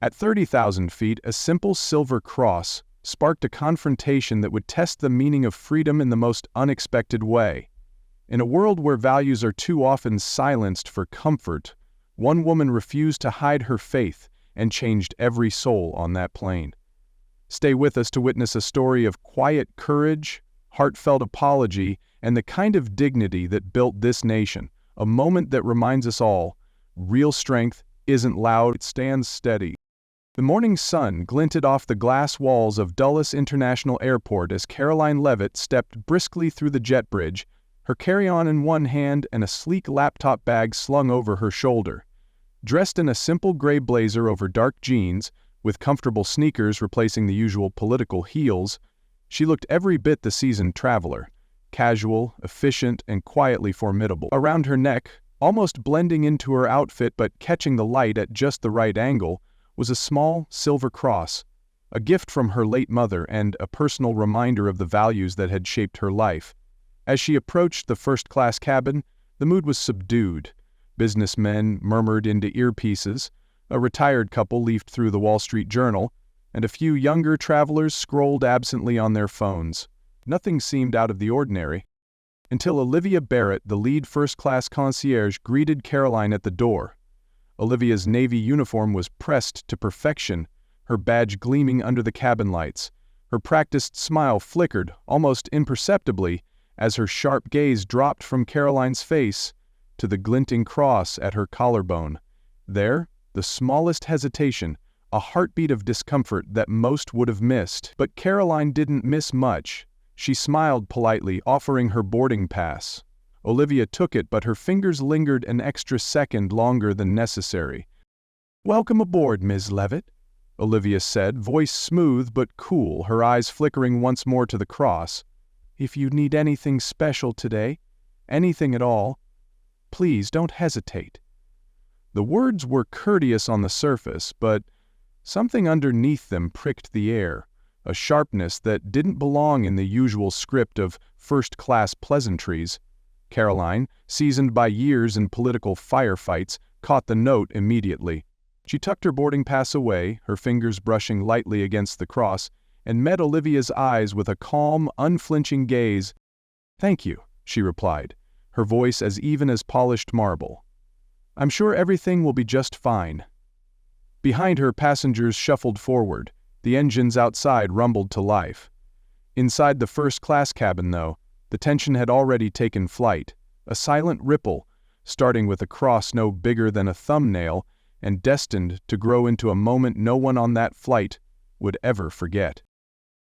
At 30,000 feet, a simple silver cross sparked a confrontation that would test the meaning of freedom in the most unexpected way. In a world where values are too often silenced for comfort, one woman refused to hide her faith and changed every soul on that plane. Stay with us to witness a story of quiet courage, heartfelt apology, and the kind of dignity that built this nation, a moment that reminds us all, real strength isn't loud, it stands steady. The morning sun glinted off the glass walls of Dulles International Airport as Karoline Leavitt stepped briskly through the jet bridge, her carry-on in one hand and a sleek laptop bag slung over her shoulder. Dressed in a simple gray blazer over dark jeans, with comfortable sneakers replacing the usual political heels, she looked every bit the seasoned traveler, casual, efficient, and quietly formidable. Around her neck, almost blending into her outfit but catching the light at just the right angle, was a small silver cross, a gift from her late mother and a personal reminder of the values that had shaped her life. As she approached the first-class cabin, the mood was subdued. Businessmen murmured into earpieces, a retired couple leafed through the Wall Street Journal, and a few younger travelers scrolled absently on their phones. Nothing seemed out of the ordinary, until Olivia Barrett, the lead first-class concierge, greeted Karoline at the door. Olivia's navy uniform was pressed to perfection, her badge gleaming under the cabin lights. Her practiced smile flickered, almost imperceptibly, as her sharp gaze dropped from Karoline's face to the glinting cross at her collarbone. There, the smallest hesitation, a heartbeat of discomfort that most would have missed. But Karoline didn't miss much. She smiled politely, offering her boarding pass. Olivia took it, but her fingers lingered an extra second longer than necessary. "Welcome aboard, Ms. Leavitt," Olivia said, voice smooth but cool, her eyes flickering once more to the cross. "If you need anything special today, anything at all, please don't hesitate." The words were courteous on the surface, but something underneath them pricked the air, a sharpness that didn't belong in the usual script of first-class pleasantries. Karoline, seasoned by years in political firefights, caught the note immediately. She tucked her boarding pass away, her fingers brushing lightly against the cross, and met Olivia's eyes with a calm, unflinching gaze. "Thank you," she replied, her voice as even as polished marble. "I'm sure everything will be just fine." Behind her, passengers shuffled forward. The engines outside rumbled to life. Inside the first-class cabin, though, the tension had already taken flight, a silent ripple, starting with a cross no bigger than a thumbnail and destined to grow into a moment no one on that flight would ever forget.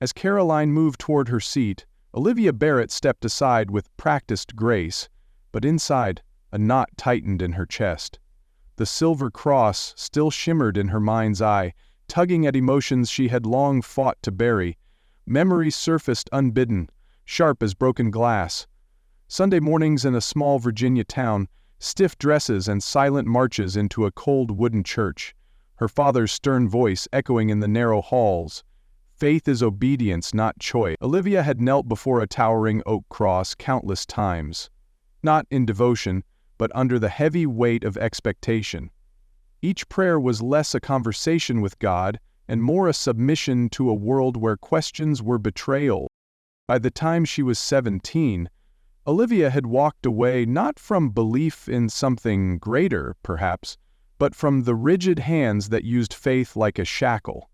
As Karoline moved toward her seat, Olivia Barrett stepped aside with practiced grace, but inside, a knot tightened in her chest. The silver cross still shimmered in her mind's eye, tugging at emotions she had long fought to bury. Memories surfaced unbidden, sharp as broken glass. Sunday mornings in a small Virginia town, stiff dresses and silent marches into a cold wooden church, her father's stern voice echoing in the narrow halls. Faith is obedience, not choice. Olivia had knelt before a towering oak cross countless times, not in devotion, but under the heavy weight of expectation. Each prayer was less a conversation with God and more a submission to a world where questions were betrayal. By the time she was 17, Olivia had walked away not from belief in something greater, perhaps, but from the rigid hands that used faith like a shackle.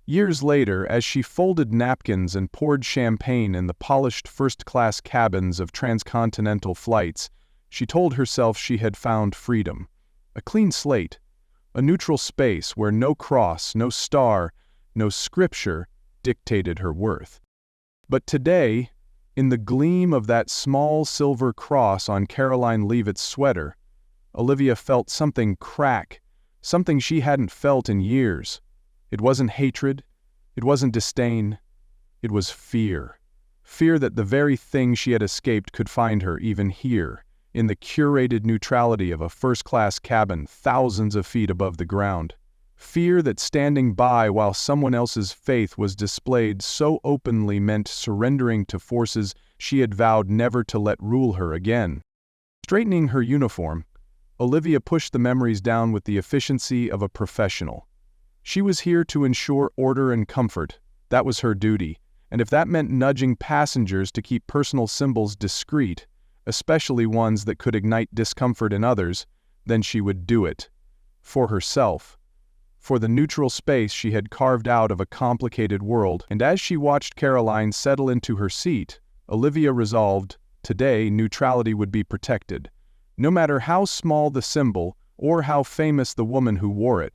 Years later, as she folded napkins and poured champagne in the polished first-class cabins of transcontinental flights, she told herself she had found freedom. A clean slate, a neutral space where no cross, no star, no scripture dictated her worth. But today, in the gleam of that small silver cross on Karoline Leavitt's sweater, Olivia felt something crack, something she hadn't felt in years. It wasn't hatred, it wasn't disdain, it was fear. Fear that the very thing she had escaped could find her even here, in the curated neutrality of a first-class cabin thousands of feet above the ground. Fear that standing by while someone else's faith was displayed so openly meant surrendering to forces she had vowed never to let rule her again. Straightening her uniform, Olivia pushed the memories down with the efficiency of a professional. She was here to ensure order and comfort. That was her duty, and if that meant nudging passengers to keep personal symbols discreet, especially ones that could ignite discomfort in others, then she would do it. For herself. For the neutral space she had carved out of a complicated world. And as she watched Karoline settle into her seat, Olivia resolved, today neutrality would be protected, no matter how small the symbol or how famous the woman who wore it.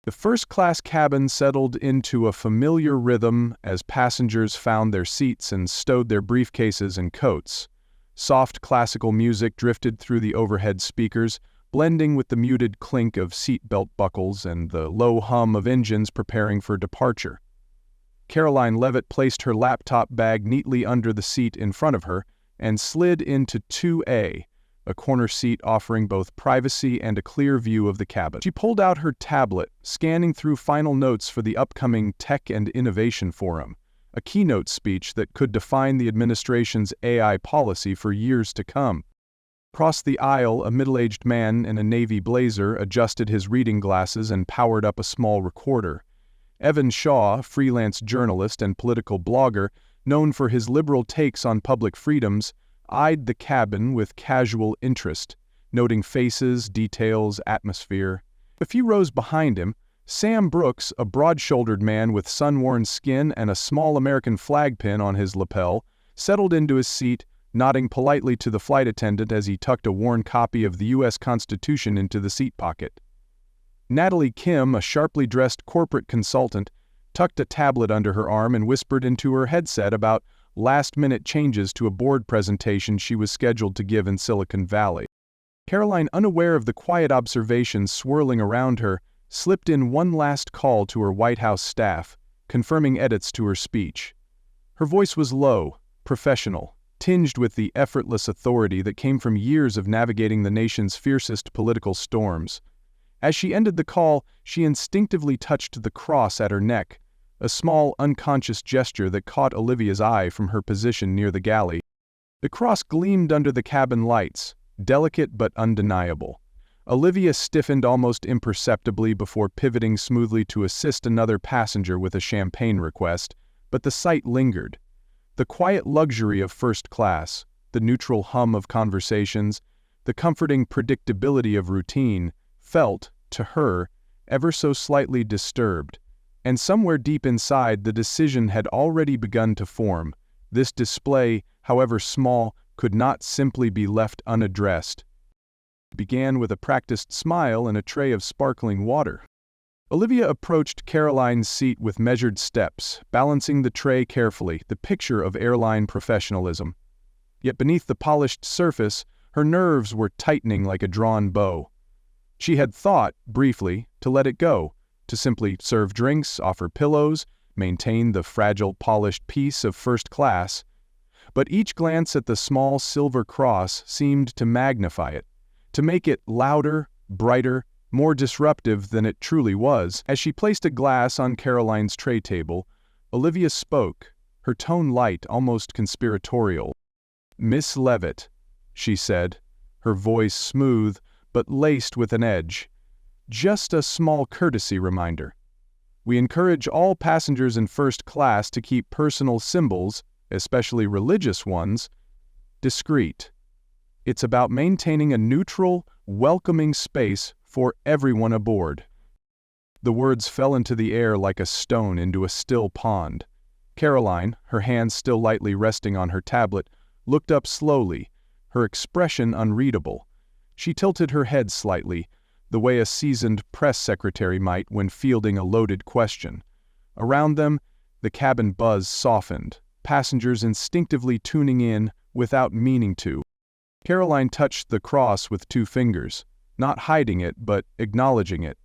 The first-class cabin settled into a familiar rhythm as passengers found their seats and stowed their briefcases and coats. Soft classical music drifted through the overhead speakers, blending with the muted clink of seatbelt buckles and the low hum of engines preparing for departure. Karoline Leavitt placed her laptop bag neatly under the seat in front of her and slid into 2A, a corner seat offering both privacy and a clear view of the cabin. She pulled out her tablet, scanning through final notes for the upcoming Tech and Innovation Forum, a keynote speech that could define the administration's AI policy for years to come. Across the aisle, a middle-aged man in a navy blazer adjusted his reading glasses and powered up a small recorder. Evan Shaw, freelance journalist and political blogger, known for his liberal takes on public freedoms, eyed the cabin with casual interest, noting faces, details, atmosphere. A few rows behind him, Sam Brooks, a broad-shouldered man with sun-worn skin and a small American flag pin on his lapel, settled into his seat, nodding politely to the flight attendant as he tucked a worn copy of the U.S. Constitution into the seat pocket. Natalie Kim, a sharply dressed corporate consultant, tucked a tablet under her arm and whispered into her headset about last-minute changes to a board presentation she was scheduled to give in Silicon Valley. Karoline, unaware of the quiet observations swirling around her, slipped in one last call to her White House staff, confirming edits to her speech. Her voice was low, professional, tinged with the effortless authority that came from years of navigating the nation's fiercest political storms. As she ended the call, she instinctively touched the cross at her neck, a small, unconscious gesture that caught Olivia's eye from her position near the galley. The cross gleamed under the cabin lights, delicate but undeniable. Olivia stiffened almost imperceptibly before pivoting smoothly to assist another passenger with a champagne request, but the sight lingered. The quiet luxury of first class, the neutral hum of conversations, the comforting predictability of routine, felt, to her, ever so slightly disturbed. And somewhere deep inside, the decision had already begun to form. This display, however small, could not simply be left unaddressed. It began with a practiced smile and a tray of sparkling water. Olivia approached Karoline's seat with measured steps, balancing the tray carefully, the picture of airline professionalism. Yet beneath the polished surface, her nerves were tightening like a drawn bow. She had thought, briefly, to let it go, to simply serve drinks, offer pillows, maintain the fragile, polished peace of first class. But each glance at the small silver cross seemed to magnify it, to make it louder, brighter, more disruptive than it truly was. As she placed a glass on Karoline's tray table, Olivia spoke, her tone light, almost conspiratorial. "Miss Leavitt," she said, her voice smooth but laced with an edge. "Just a small courtesy reminder. We encourage all passengers in first class to keep personal symbols, especially religious ones, discreet. It's about maintaining a neutral, welcoming space for everyone aboard." The words fell into the air like a stone into a still pond. Karoline, her hands still lightly resting on her tablet, looked up slowly, her expression unreadable. She tilted her head slightly, the way a seasoned press secretary might when fielding a loaded question. Around them, the cabin buzz softened, passengers instinctively tuning in without meaning to. Karoline touched the cross with 2 fingers, not hiding it but acknowledging it.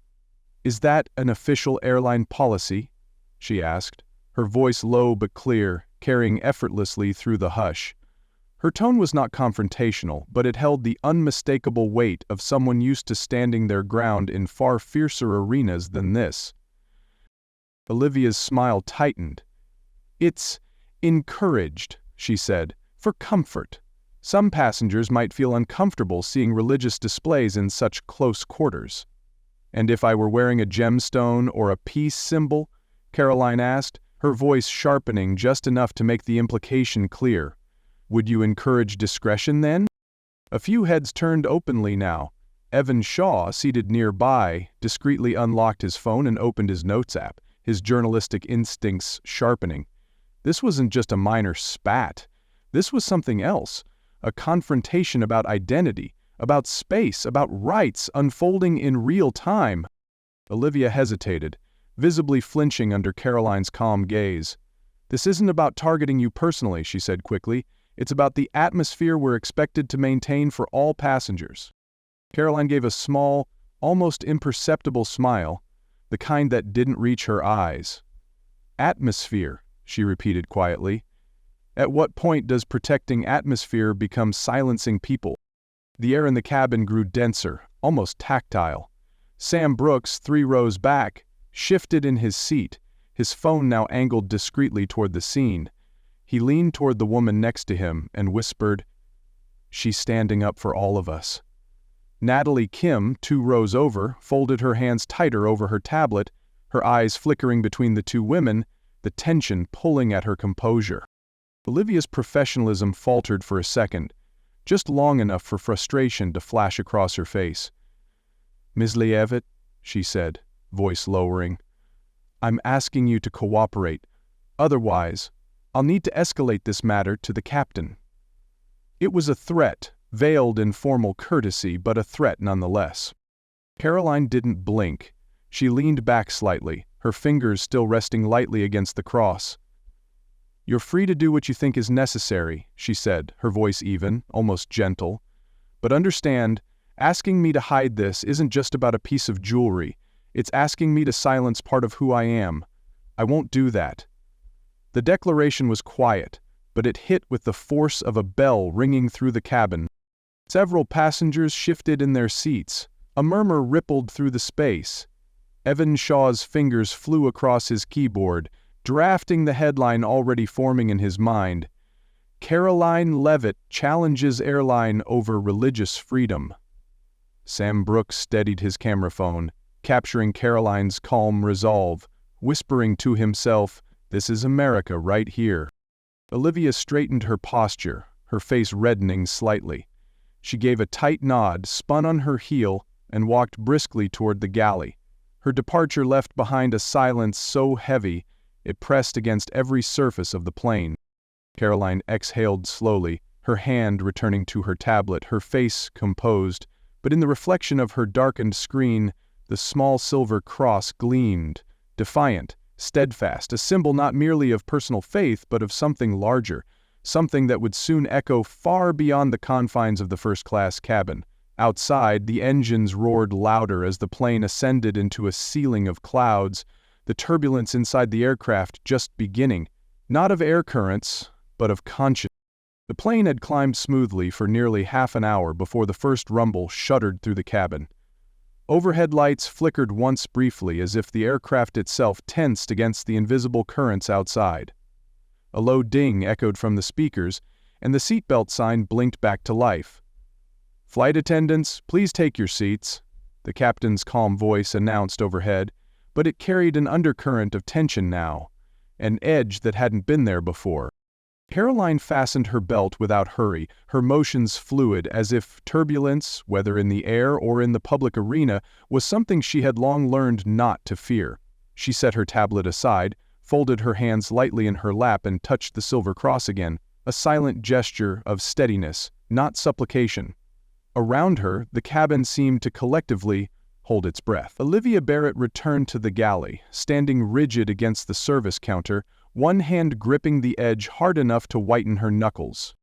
"Is that an official airline policy?" she asked, her voice low but clear, carrying effortlessly through the hush. Her tone was not confrontational, but it held the unmistakable weight of someone used to standing their ground in far fiercer arenas than this. Olivia's smile tightened. "It's encouraged," she said, "for comfort. Some passengers might feel uncomfortable seeing religious displays in such close quarters." "And if I were wearing a gemstone or a peace symbol?" Karoline asked, her voice sharpening just enough to make the implication clear. "Would you encourage discretion then?" A few heads turned openly now. Evan Shaw, seated nearby, discreetly unlocked his phone and opened his notes app, his journalistic instincts sharpening. This wasn't just a minor spat. This was something else. A confrontation about identity, about space, about rights unfolding in real time. Olivia hesitated, visibly flinching under Karoline's calm gaze. "This isn't about targeting you personally," she said quickly. "It's about the atmosphere we're expected to maintain for all passengers." Karoline gave a small, almost imperceptible smile, the kind that didn't reach her eyes. "Atmosphere," she repeated quietly. "At what point does protecting atmosphere become silencing people?" The air in the cabin grew denser, almost tactile. Sam Brooks, 3 rows back, shifted in his seat, his phone now angled discreetly toward the scene. He leaned toward the woman next to him and whispered, "She's standing up for all of us." Natalie Kim, 2 rows over, folded her hands tighter over her tablet, her eyes flickering between the 2 women, the tension pulling at her composure. Olivia's professionalism faltered for a second, just long enough for frustration to flash across her face. "Ms. Leavitt," she said, voice lowering, "I'm asking you to cooperate. Otherwise, I'll need to escalate this matter to the captain." It was a threat, veiled in formal courtesy, but a threat nonetheless. Karoline didn't blink. She leaned back slightly, her fingers still resting lightly against the cross. "You're free to do what you think is necessary," she said, her voice even, almost gentle. "But understand, asking me to hide this isn't just about a piece of jewelry. It's asking me to silence part of who I am. I won't do that." The declaration was quiet, but it hit with the force of a bell ringing through the cabin. Several passengers shifted in their seats. A murmur rippled through the space. Evan Shaw's fingers flew across his keyboard, drafting the headline already forming in his mind. "Karoline Leavitt challenges airline over religious freedom." Sam Brooks steadied his camera phone, capturing Karoline's calm resolve, whispering to himself, "This is America right here." Olivia straightened her posture, her face reddening slightly. She gave a tight nod, spun on her heel, and walked briskly toward the galley. Her departure left behind a silence so heavy it pressed against every surface of the plane. Karoline exhaled slowly, her hand returning to her tablet, her face composed, but in the reflection of her darkened screen, the small silver cross gleamed, defiant, steadfast, a symbol not merely of personal faith but of something larger, something that would soon echo far beyond the confines of the first-class cabin. Outside, the engines roared louder as the plane ascended into a ceiling of clouds, the turbulence inside the aircraft just beginning, not of air currents, but of conscience. The plane had climbed smoothly for nearly half an hour before the first rumble shuddered through the cabin. Overhead lights flickered once briefly as if the aircraft itself tensed against the invisible currents outside. A low ding echoed from the speakers, and the seatbelt sign blinked back to life. "Flight attendants, please take your seats," the captain's calm voice announced overhead, but it carried an undercurrent of tension now, an edge that hadn't been there before. Karoline fastened her belt without hurry, her motions fluid, as if turbulence, whether in the air or in the public arena, was something she had long learned not to fear. She set her tablet aside, folded her hands lightly in her lap and touched the silver cross again, a silent gesture of steadiness, not supplication. Around her, the cabin seemed to collectively hold its breath. Olivia Barrett returned to the galley, standing rigid against the service counter, one hand gripping the edge hard enough to whiten her knuckles.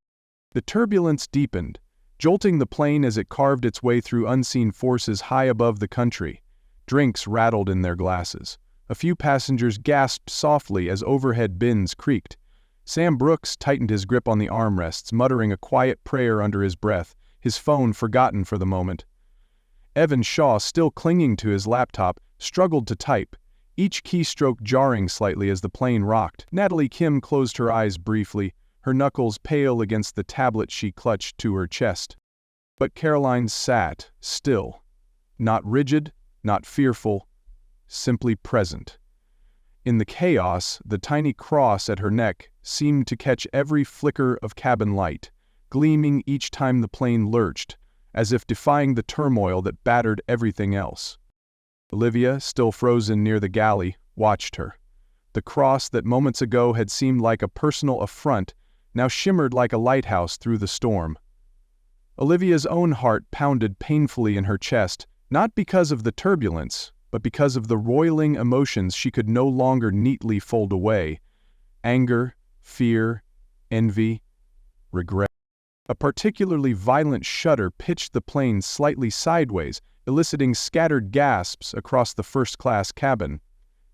The turbulence deepened, jolting the plane as it carved its way through unseen forces high above the country. Drinks rattled in their glasses. A few passengers gasped softly as overhead bins creaked. Sam Brooks tightened his grip on the armrests, muttering a quiet prayer under his breath, his phone forgotten for the moment. Evan Shaw, still clinging to his laptop, struggled to type, each keystroke jarring slightly as the plane rocked. Natalie Kim closed her eyes briefly, her knuckles pale against the tablet she clutched to her chest. But Karoline sat, still. Not rigid, not fearful, simply present. In the chaos, the tiny cross at her neck seemed to catch every flicker of cabin light, gleaming each time the plane lurched, as if defying the turmoil that battered everything else. Olivia, still frozen near the galley, watched her. The cross that moments ago had seemed like a personal affront now shimmered like a lighthouse through the storm. Olivia's own heart pounded painfully in her chest, not because of the turbulence, but because of the roiling emotions she could no longer neatly fold away: anger, fear, envy, regret. A particularly violent shudder pitched the plane slightly sideways, eliciting scattered gasps across the first-class cabin.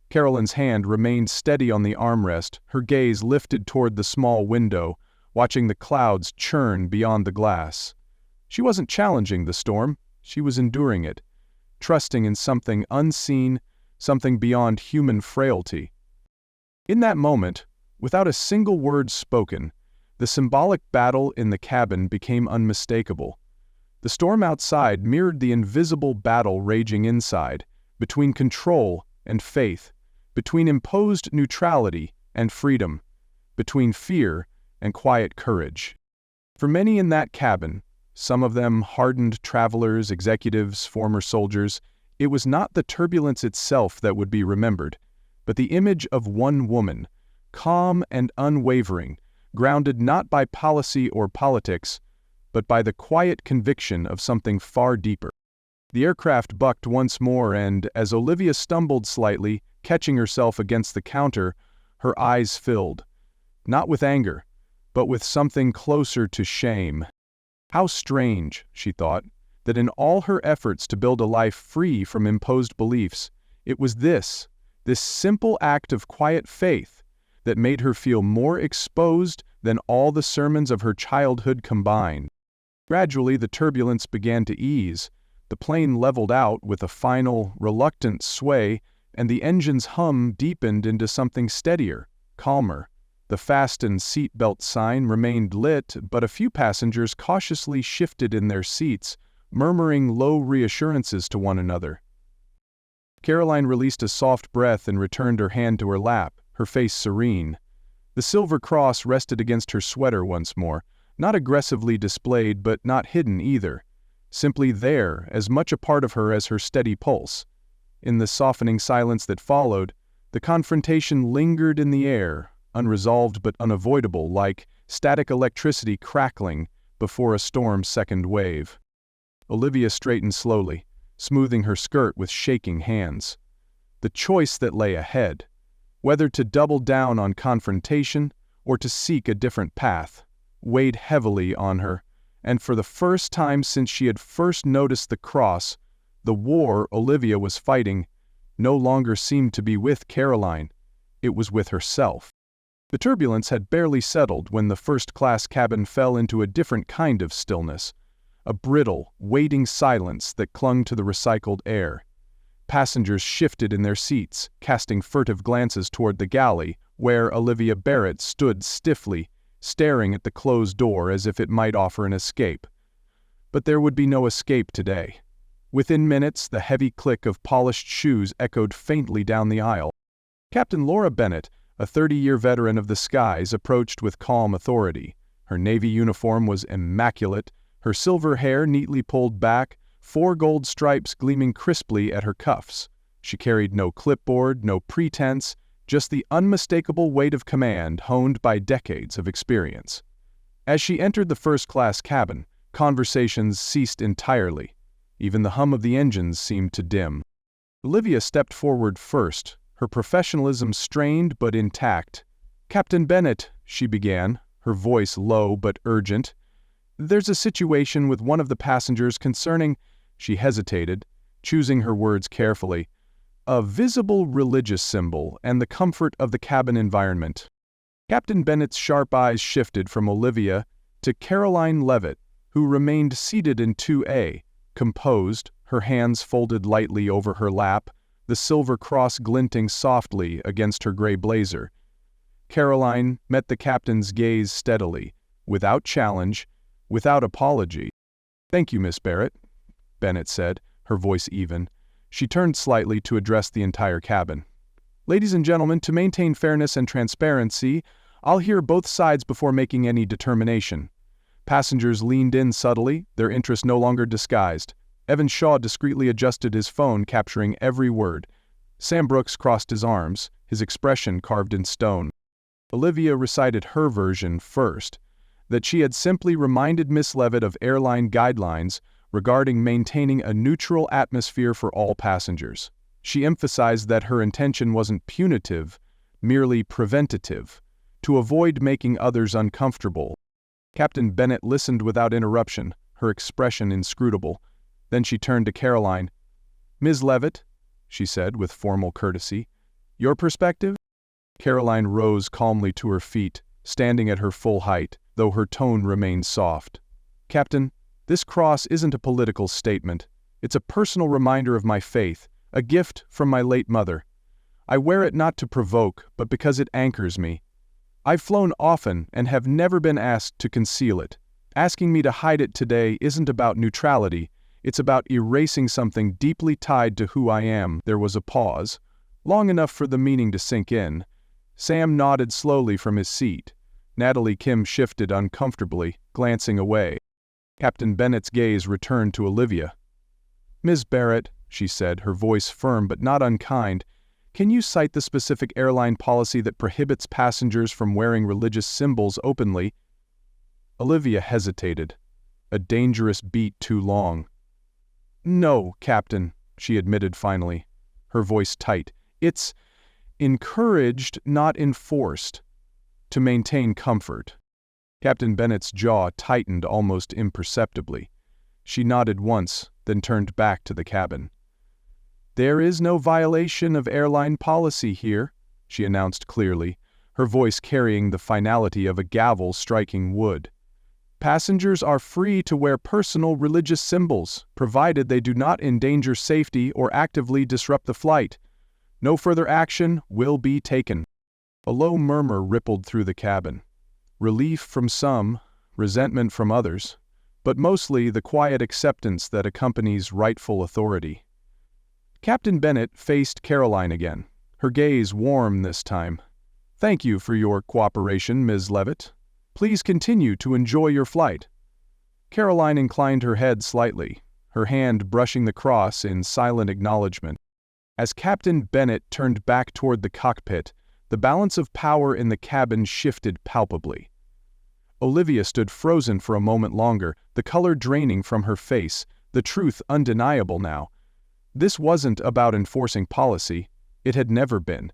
Karoline's hand remained steady on the armrest, her gaze lifted toward the small window, watching the clouds churn beyond the glass. She wasn't challenging the storm, she was enduring it, trusting in something unseen, something beyond human frailty. In that moment, without a single word spoken, the symbolic battle in the cabin became unmistakable. The storm outside mirrored the invisible battle raging inside, between control and faith, between imposed neutrality and freedom, between fear and quiet courage. For many in that cabin, some of them hardened travelers, executives, former soldiers, it was not the turbulence itself that would be remembered, but the image of one woman, calm and unwavering, grounded not by policy or politics, but by the quiet conviction of something far deeper. The aircraft bucked once more, and as Olivia stumbled slightly, catching herself against the counter, her eyes filled, not with anger, but with something closer to shame. How strange, she thought, that in all her efforts to build a life free from imposed beliefs, it was this simple act of quiet faith, that made her feel more exposed than all the sermons of her childhood combined. Gradually, the turbulence began to ease. The plane leveled out with a final, reluctant sway, and the engine's hum deepened into something steadier, calmer. The fasten seatbelt sign remained lit, but a few passengers cautiously shifted in their seats, murmuring low reassurances to one another. Karoline released a soft breath and returned her hand to her lap, her face serene. The silver cross rested against her sweater once more, not aggressively displayed but not hidden either, simply there, as much a part of her as her steady pulse. In the softening silence that followed, the confrontation lingered in the air, unresolved but unavoidable, like static electricity crackling before a storm's second wave. Olivia straightened slowly, smoothing her skirt with shaking hands. The choice that lay ahead, whether to double down on confrontation or to seek a different path, weighed heavily on her, and for the first time since she had first noticed the cross, the war Olivia was fighting no longer seemed to be with Karoline, it was with herself. The turbulence had barely settled when the first-class cabin fell into a different kind of stillness, a brittle, waiting silence that clung to the recycled air. Passengers shifted in their seats, casting furtive glances toward the galley, where Olivia Barrett stood stiffly, staring at the closed door as if it might offer an escape. But there would be no escape today. Within minutes, the heavy click of polished shoes echoed faintly down the aisle. Captain Laura Bennett, a 30-year veteran of the skies, approached with calm authority. Her Navy uniform was immaculate, her silver hair neatly pulled back, 4 gold stripes gleaming crisply at her cuffs. She carried no clipboard, no pretense, just the unmistakable weight of command honed by decades of experience. As she entered the first-class cabin, conversations ceased entirely. Even the hum of the engines seemed to dim. Olivia stepped forward first, her professionalism strained but intact. "Captain Bennett," she began, her voice low but urgent. "There's a situation with one of the passengers concerning—" She hesitated, choosing her words carefully. "A visible religious symbol and the comfort of the cabin environment." Captain Bennett's sharp eyes shifted from Olivia to Karoline Leavitt, who remained seated in 2A, composed, her hands folded lightly over her lap, the silver cross glinting softly against her gray blazer. Karoline met the captain's gaze steadily, without challenge, without apology. "Thank you, Miss Barrett," Bennett said, her voice even. She turned slightly to address the entire cabin. "Ladies and gentlemen, to maintain fairness and transparency, I'll hear both sides before making any determination." Passengers leaned in subtly, their interest no longer disguised. Evan Shaw discreetly adjusted his phone, capturing every word. Sam Brooks crossed his arms, his expression carved in stone. Olivia recited her version first, that she had simply reminded Miss Leavitt of airline guidelines regarding maintaining a neutral atmosphere for all passengers. She emphasized that her intention wasn't punitive, merely preventative, to avoid making others uncomfortable. Captain Bennett listened without interruption, her expression inscrutable. Then she turned to Karoline. "Ms. Leavitt," she said with formal courtesy, "your perspective?" Karoline rose calmly to her feet, standing at her full height, though her tone remained soft. "Captain, this cross isn't a political statement. It's a personal reminder of my faith, a gift from my late mother. I wear it not to provoke, but because it anchors me. I've flown often and have never been asked to conceal it. Asking me to hide it today isn't about neutrality, it's about erasing something deeply tied to who I am." There was a pause, long enough for the meaning to sink in. Sam nodded slowly from his seat. Natalie Kim shifted uncomfortably, glancing away. Captain Bennett's gaze returned to Olivia. "Ms. Barrett," she said, her voice firm but not unkind, "can you cite the specific airline policy that prohibits passengers from wearing religious symbols openly?" Olivia hesitated, a dangerous beat too long. "No, Captain," she admitted finally, her voice tight. "It's encouraged, not enforced, to maintain comfort." Captain Bennett's jaw tightened almost imperceptibly. She nodded once, then turned back to the cabin. "There is no violation of airline policy here," she announced clearly, her voice carrying the finality of a gavel striking wood. "Passengers are free to wear personal religious symbols, provided they do not endanger safety or actively disrupt the flight. No further action will be taken." A low murmur rippled through the cabin. Relief from some, resentment from others, but mostly the quiet acceptance that accompanies rightful authority. Captain Bennett faced Karoline again, her gaze warm this time. "Thank you for your cooperation, Ms. Leavitt. Please continue to enjoy your flight." Karoline inclined her head slightly, her hand brushing the cross in silent acknowledgement. As Captain Bennett turned back toward the cockpit, the balance of power in the cabin shifted palpably. Olivia stood frozen for a moment longer, the color draining from her face, the truth undeniable now. This wasn't about enforcing policy. It had never been.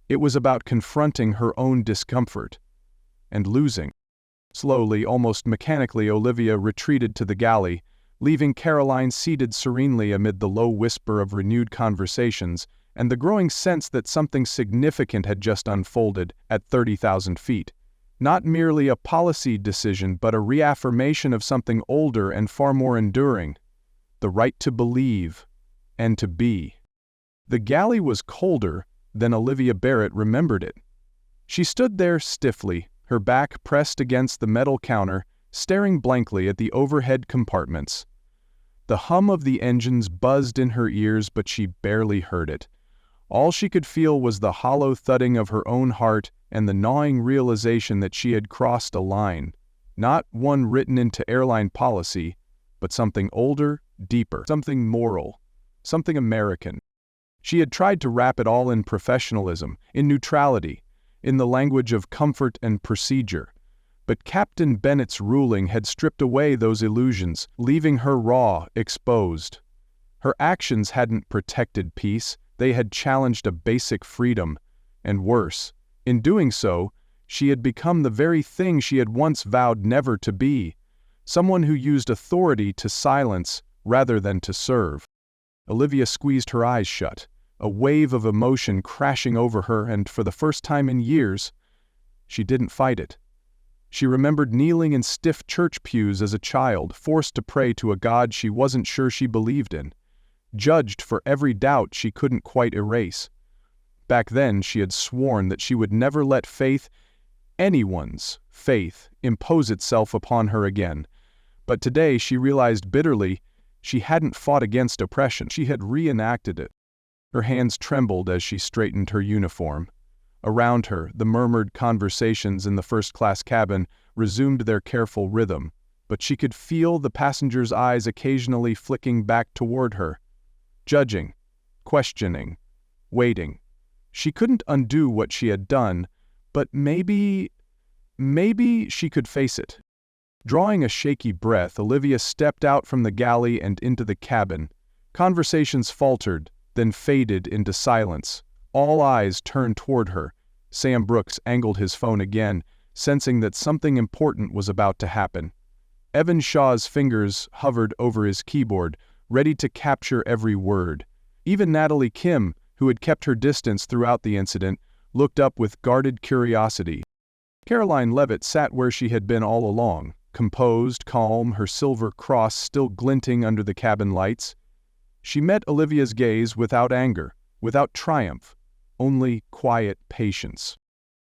It was about confronting her own discomfort. And losing. Slowly, almost mechanically, Olivia retreated to the galley, leaving Karoline seated serenely amid the low whisper of renewed conversations and the growing sense that something significant had just unfolded at 30,000 feet. Not merely a policy decision, but a reaffirmation of something older and far more enduring. The right to believe and to be. The galley was colder than Olivia Barrett remembered it. She stood there stiffly, her back pressed against the metal counter, staring blankly at the overhead compartments. The hum of the engines buzzed in her ears, but she barely heard it. All she could feel was the hollow thudding of her own heart and the gnawing realization that she had crossed a line, not one written into airline policy, but something older, deeper, something moral, something American. She had tried to wrap it all in professionalism, in neutrality, in the language of comfort and procedure. But Captain Bennett's ruling had stripped away those illusions, leaving her raw, exposed. Her actions hadn't protected peace, they had challenged a basic freedom, and worse, in doing so, she had become the very thing she had once vowed never to be, someone who used authority to silence rather than to serve. Olivia squeezed her eyes shut, a wave of emotion crashing over her, and for the first time in years, she didn't fight it. She remembered kneeling in stiff church pews as a child, forced to pray to a God she wasn't sure she believed in, judged for every doubt she couldn't quite erase. Back then, she had sworn that she would never let faith, anyone's faith, impose itself upon her again. But today she realized bitterly, She hadn't fought against oppression, she had reenacted it. Her hands trembled as she straightened her uniform. Around her, the murmured conversations in the first-class cabin resumed their careful rhythm, but she could feel the passengers' eyes occasionally flicking back toward her, judging, questioning, waiting. She couldn't undo what she had done, but maybe she could face it. Drawing a shaky breath, Olivia stepped out from the galley and into the cabin. Conversations faltered, then faded into silence. All eyes turned toward her. Sam Brooks angled his phone again, sensing that something important was about to happen. Evan Shaw's fingers hovered over his keyboard, ready to capture every word. Even Natalie Kim, who had kept her distance throughout the incident, looked up with guarded curiosity. Karoline Leavitt sat where she had been all along, composed, calm, her silver cross still glinting under the cabin lights. She met Olivia's gaze without anger, without triumph, only quiet patience.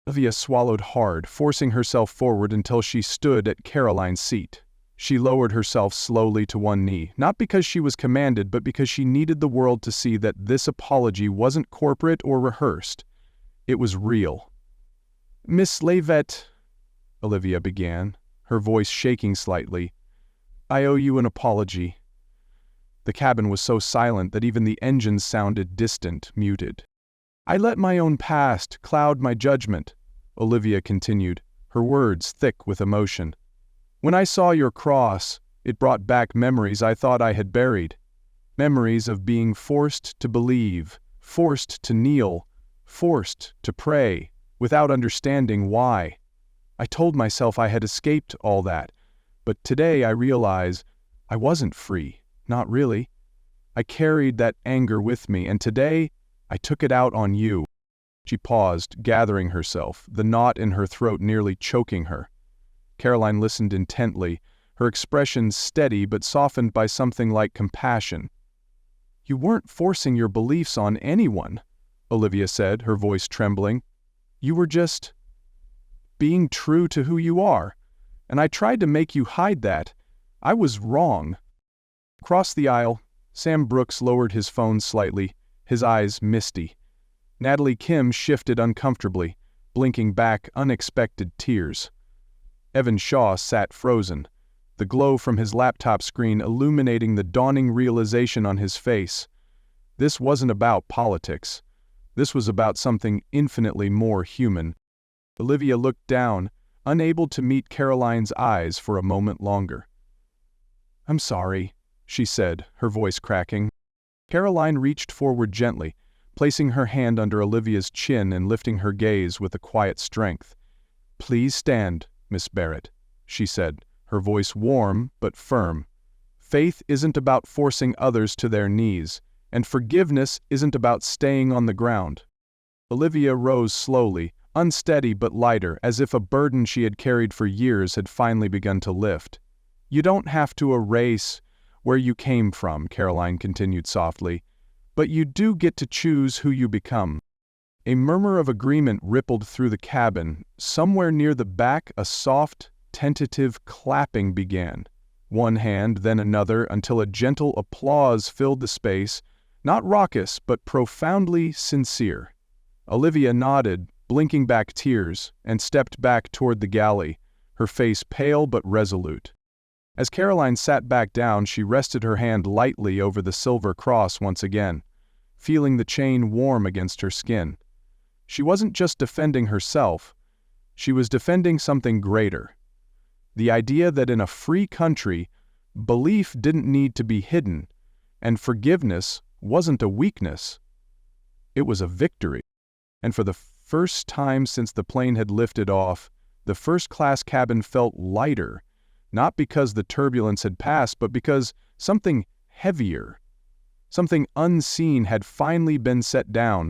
Olivia swallowed hard, forcing herself forward until she stood at Karoline's seat. She lowered herself slowly to one knee, not because she was commanded, but because she needed the world to see that this apology wasn't corporate or rehearsed. It was real. "Miss Leavitt," Olivia began, her voice shaking slightly, "I owe you an apology." The cabin was so silent that even the engines sounded distant, muted. "I let my own past cloud my judgment," Olivia continued, her words thick with emotion. "When I saw your cross, it brought back memories I thought I had buried. Memories of being forced to believe, forced to kneel, forced to pray, without understanding why. I told myself I had escaped all that, but today I realize I wasn't free, not really. I carried that anger with me, and today I took it out on you." She paused, gathering herself, the knot in her throat nearly choking her. Karoline listened intently, her expression steady but softened by something like compassion. "You weren't forcing your beliefs on anyone," Olivia said, her voice trembling. "You were just being true to who you are, and I tried to make you hide that. I was wrong." Across the aisle, Sam Brooks lowered his phone slightly, his eyes misty. Natalie Kim shifted uncomfortably, blinking back unexpected tears. Evan Shaw sat frozen, the glow from his laptop screen illuminating the dawning realization on his face. This wasn't about politics. This was about something infinitely more human. Olivia looked down, unable to meet Karoline's eyes for a moment longer. "I'm sorry," she said, her voice cracking. Karoline reached forward gently, placing her hand under Olivia's chin and lifting her gaze with a quiet strength. "Please stand, Miss Barrett," she said, her voice warm but firm. "Faith isn't about forcing others to their knees, and forgiveness isn't about staying on the ground." Olivia rose slowly, unsteady but lighter, as if a burden she had carried for years had finally begun to lift. "You don't have to erase where you came from," Karoline continued softly, "but you do get to choose who you become." A murmur of agreement rippled through the cabin. Somewhere near the back, a soft, tentative clapping began. One hand, then another, until a gentle applause filled the space, not raucous, but profoundly sincere. Olivia nodded, blinking back tears, and stepped back toward the galley, her face pale but resolute. As Karoline sat back down, she rested her hand lightly over the silver cross once again, feeling the chain warm against her skin. She wasn't just defending herself, she was defending something greater. The idea that in a free country, belief didn't need to be hidden, and forgiveness wasn't a weakness. It was a victory. And for the first time since the plane had lifted off, the first-class cabin felt lighter, not because the turbulence had passed, but because something heavier, something unseen had finally been set down.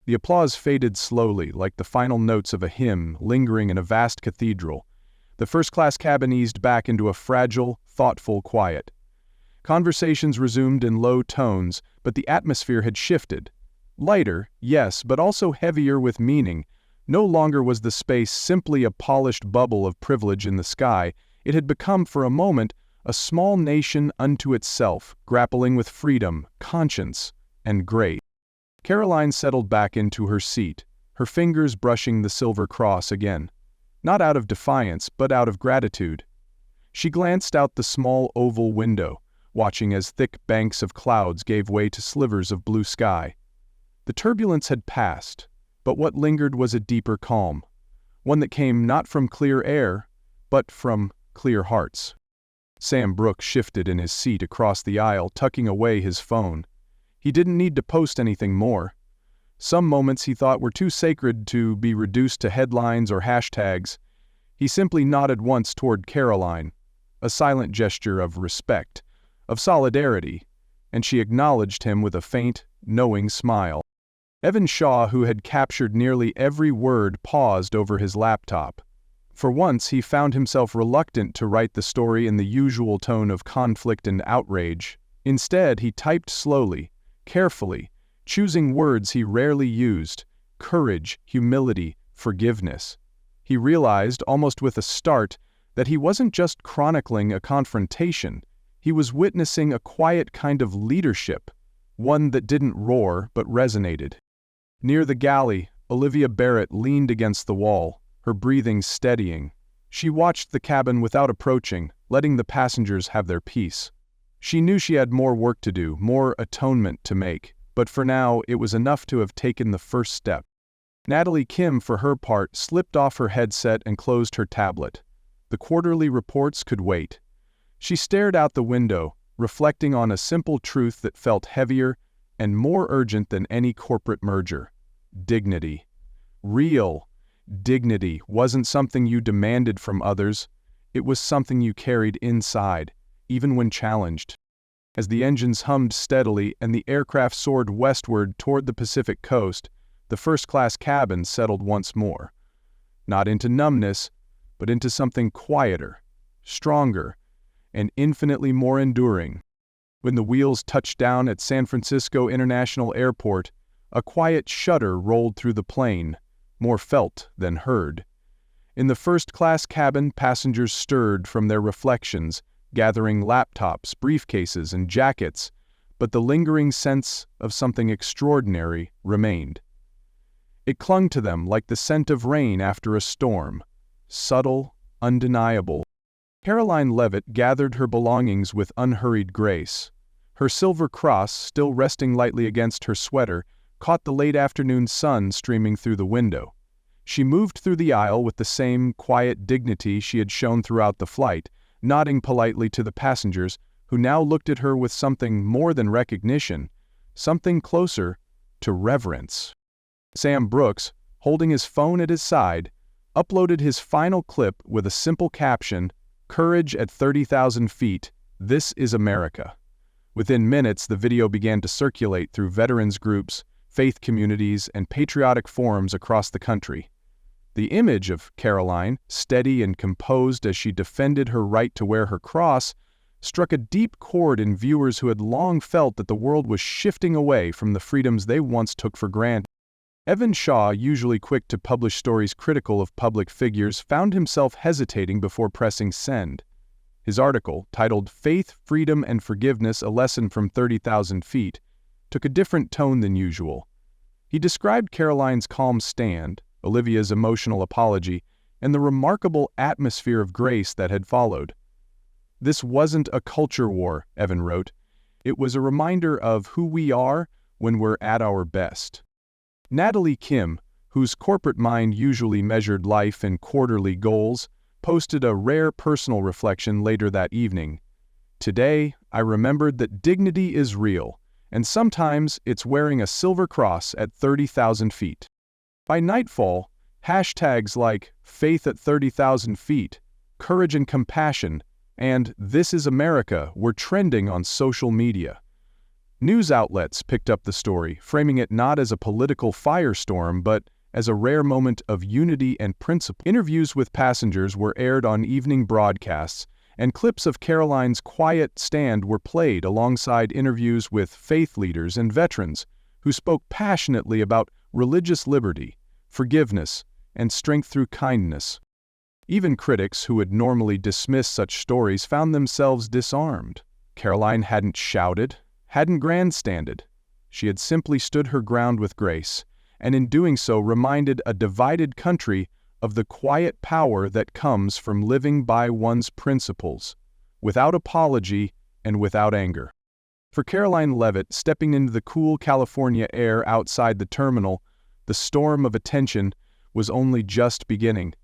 The applause faded slowly, like the final notes of a hymn lingering in a vast cathedral. The first-class cabin eased back into a fragile, thoughtful quiet. Conversations resumed in low tones, but the atmosphere had shifted. Lighter, yes, but also heavier with meaning. No longer was the space simply a polished bubble of privilege in the sky. It had become, for a moment, a small nation unto itself, grappling with freedom, conscience, and grace. Karoline settled back into her seat, her fingers brushing the silver cross again. Not out of defiance, but out of gratitude. She glanced out the small oval window, watching as thick banks of clouds gave way to slivers of blue sky. The turbulence had passed, but what lingered was a deeper calm, one that came not from clear air, but from clear hearts. Sam Brooks shifted in his seat across the aisle, tucking away his phone. He didn't need to post anything more. Some moments he thought were too sacred to be reduced to headlines or hashtags. He simply nodded once toward Karoline, a silent gesture of respect, of solidarity, and she acknowledged him with a faint, knowing smile. Evan Shaw, who had captured nearly every word, paused over his laptop. For once he found himself reluctant to write the story in the usual tone of conflict and outrage. Instead, he typed slowly, carefully, choosing words he rarely used: courage, humility, forgiveness. He realized, almost with a start, that he wasn't just chronicling a confrontation. He was witnessing a quiet kind of leadership, one that didn't roar but resonated. Near the galley, Olivia Barrett leaned against the wall, her breathing steadying. She watched the cabin without approaching, letting the passengers have their peace. She knew she had more work to do, more atonement to make, but for now it was enough to have taken the first step. Natalie Kim, for her part, slipped off her headset and closed her tablet. The quarterly reports could wait. She stared out the window, reflecting on a simple truth that felt heavier and more urgent than any corporate merger. Dignity. Real dignity wasn't something you demanded from others. It was something you carried inside, even when challenged. As the engines hummed steadily and the aircraft soared westward toward the Pacific coast, the first-class cabin settled once more. Not into numbness, but into something quieter, stronger, and infinitely more enduring. When the wheels touched down at San Francisco International Airport, a quiet shudder rolled through the plane, more felt than heard. In the first-class cabin, passengers stirred from their reflections, gathering laptops, briefcases, and jackets, but the lingering sense of something extraordinary remained. It clung to them like the scent of rain after a storm, subtle, undeniable. Karoline Leavitt gathered her belongings with unhurried grace. Her silver cross, still resting lightly against her sweater, caught the late afternoon sun streaming through the window. She moved through the aisle with the same quiet dignity she had shown throughout the flight, nodding politely to the passengers, who now looked at her with something more than recognition, something closer to reverence. Sam Brooks, holding his phone at his side, uploaded his final clip with a simple caption, "Courage at 30,000 feet, this is America." Within minutes, the video began to circulate through veterans groups, faith communities, and patriotic forums across the country. The image of Karoline, steady and composed as she defended her right to wear her cross, struck a deep chord in viewers who had long felt that the world was shifting away from the freedoms they once took for granted. Evan Shaw, usually quick to publish stories critical of public figures, found himself hesitating before pressing send. His article, titled "Faith, Freedom, and Forgiveness: A Lesson from 30,000 Feet," took a different tone than usual. He described Karoline's calm stand, Olivia's emotional apology, and the remarkable atmosphere of grace that had followed. "This wasn't a culture war," Evan wrote. "It was a reminder of who we are when we're at our best." Natalie Kim, whose corporate mind usually measured life in quarterly goals, posted a rare personal reflection later that evening. "Today, I remembered that dignity is real, and sometimes it's wearing a silver cross at 30,000 feet. By nightfall, hashtags like "Faith at 30,000 feet," "Courage and Compassion," and "This is America" were trending on social media. News outlets picked up the story, framing it not as a political firestorm but as a rare moment of unity and principle. Interviews with passengers were aired on evening broadcasts, and clips of Karoline's quiet stand were played alongside interviews with faith leaders and veterans who spoke passionately about religious liberty, forgiveness, and strength through kindness. Even critics who would normally dismiss such stories found themselves disarmed. Karoline hadn't shouted, hadn't grandstanded. She had simply stood her ground with grace, and in doing so reminded a divided country of the quiet power that comes from living by one's principles, without apology and without anger. For Karoline Leavitt, stepping into the cool California air outside the terminal, the storm of attention was only just beginning.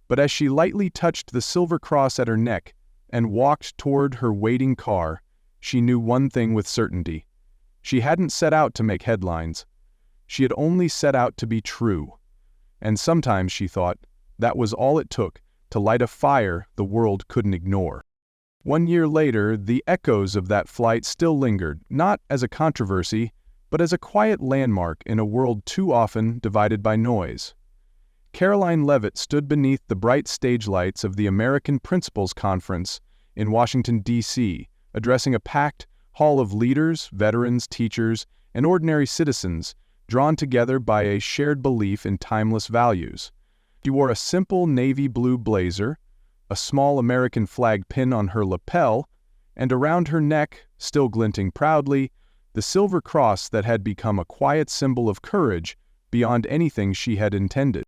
But as she lightly touched the silver cross at her neck and walked toward her waiting car, she knew one thing with certainty. She hadn't set out to make headlines. She had only set out to be true. And sometimes, she thought, that was all it took to light a fire the world couldn't ignore. 1 year later, the echoes of that flight still lingered, not as a controversy, but as a quiet landmark in a world too often divided by noise. Karoline Leavitt stood beneath the bright stage lights of the American Principals Conference in Washington, D.C., addressing a packed hall of leaders, veterans, teachers, and ordinary citizens drawn together by a shared belief in timeless values. She wore a simple navy blue blazer, a small American flag pin on her lapel, and around her neck, still glinting proudly, the silver cross that had become a quiet symbol of courage beyond anything she had intended.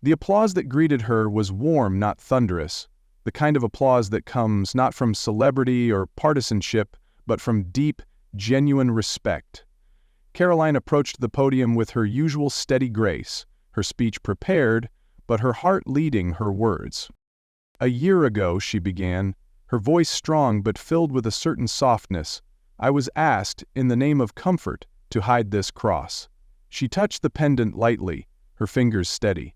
The applause that greeted her was warm, not thunderous, the kind of applause that comes not from celebrity or partisanship, but from deep, genuine respect. Karoline approached the podium with her usual steady grace, her speech prepared, but her heart leading her words. "A year ago," she began, her voice strong but filled with a certain softness, "I was asked, in the name of comfort, to hide this cross." She touched the pendant lightly, her fingers steady.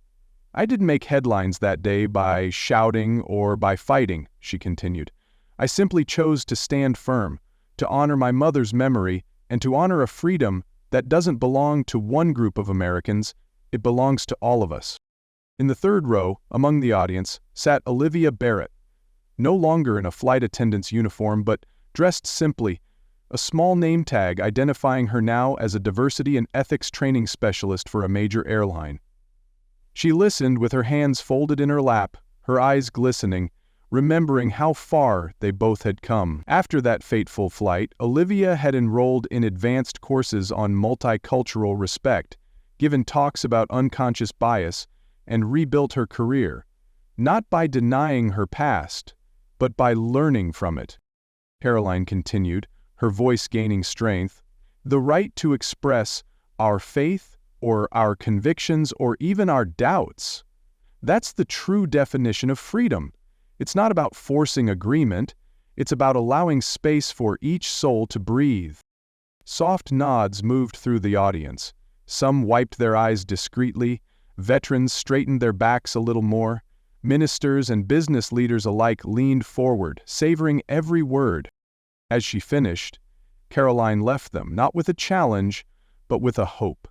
"I didn't make headlines that day by shouting or by fighting," she continued. "I simply chose to stand firm, to honor my mother's memory, and to honor a freedom that doesn't belong to one group of Americans, it belongs to all of us." In the third row, among the audience, sat Olivia Barrett, no longer in a flight attendant's uniform but dressed simply, a small name tag identifying her now as a diversity and ethics training specialist for a major airline. She listened with her hands folded in her lap, her eyes glistening, remembering how far they both had come. After that fateful flight, Olivia had enrolled in advanced courses on multicultural respect, given talks about unconscious bias, and rebuilt her career, not by denying her past, but by learning from it. Karoline continued, her voice gaining strength, "The right to express our faith or our convictions or even our doubts. That's the true definition of freedom. It's not about forcing agreement, it's about allowing space for each soul to breathe." Soft nods moved through the audience. Some wiped their eyes discreetly, veterans straightened their backs a little more, ministers and business leaders alike leaned forward, savoring every word. As she finished, Karoline left them, not with a challenge, but with a hope.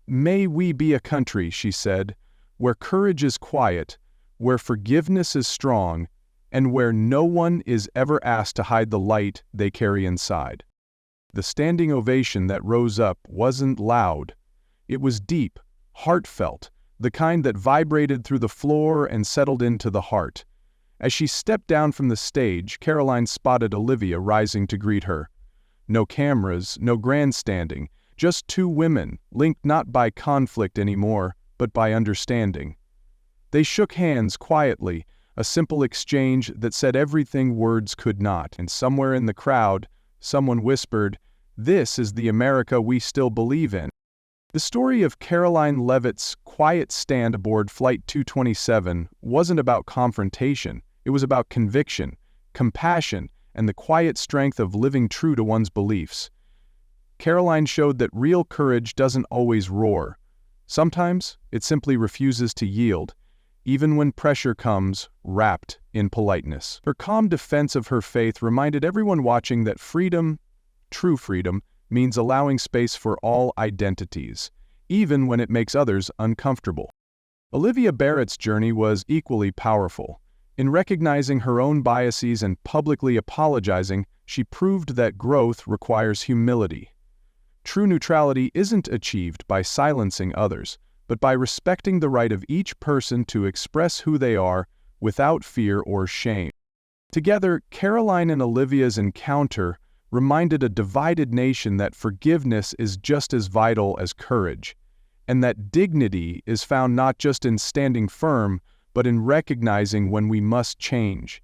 "May we be a country," she said, "where courage is quiet, where forgiveness is strong, and where no one is ever asked to hide the light they carry inside." The standing ovation that rose up wasn't loud. It was deep, heartfelt, the kind that vibrated through the floor and settled into the heart. As she stepped down from the stage, Karoline spotted Olivia rising to greet her. No cameras, no grandstanding, just two women, linked not by conflict anymore, but by understanding. They shook hands quietly, a simple exchange that said everything words could not, and somewhere in the crowd, someone whispered, "This is the America we still believe in." The story of Karoline Leavitt's quiet stand aboard Flight 227 wasn't about confrontation, it was about conviction, compassion, and the quiet strength of living true to one's beliefs. Karoline showed that real courage doesn't always roar. Sometimes it simply refuses to yield, even when pressure comes wrapped in politeness. Her calm defense of her faith reminded everyone watching that freedom, true freedom, means allowing space for all identities, even when it makes others uncomfortable. Olivia Barrett's journey was equally powerful. In recognizing her own biases and publicly apologizing, she proved that growth requires humility. True neutrality isn't achieved by silencing others, but by respecting the right of each person to express who they are without fear or shame. Together, Karoline and Olivia's encounter reminded a divided nation that forgiveness is just as vital as courage, and that dignity is found not just in standing firm, but in recognizing when we must change.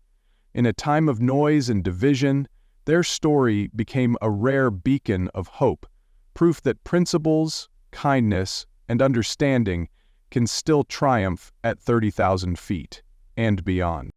In a time of noise and division, their story became a rare beacon of hope, proof that principles, kindness, and understanding can still triumph at 30,000 feet and beyond.